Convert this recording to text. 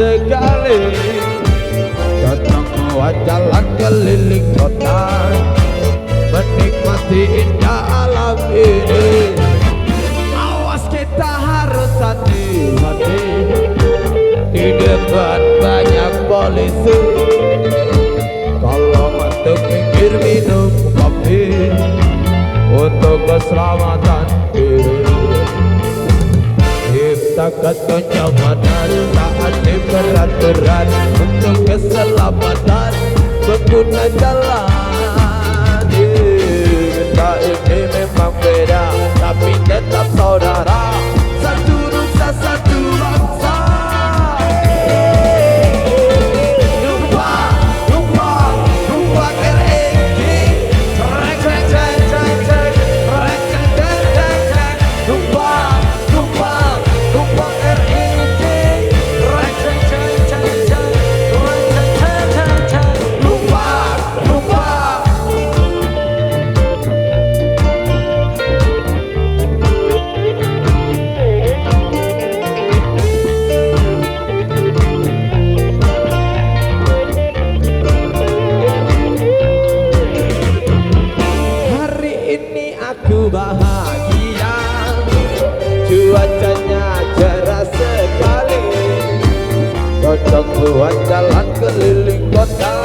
sekali, cocok buat jalan keliling kota, menikmati indah alam ini. Awas kita harus hati-hati, di depan banyak polisi. Kalau untuk pinggir minum kopi, untuk keselamatan diri. Ciptakan kenyamanan saat di berat-berat, untuk keselamatan pengguna jalan. Kita ini memang beda, tapi tetap saudara, satu nusa satu bangsa. Numpak RX-King, Numpak RX-King, hari ini aku bahagia, cuacanya cerah sekali, cocok buat jalan keliling kota,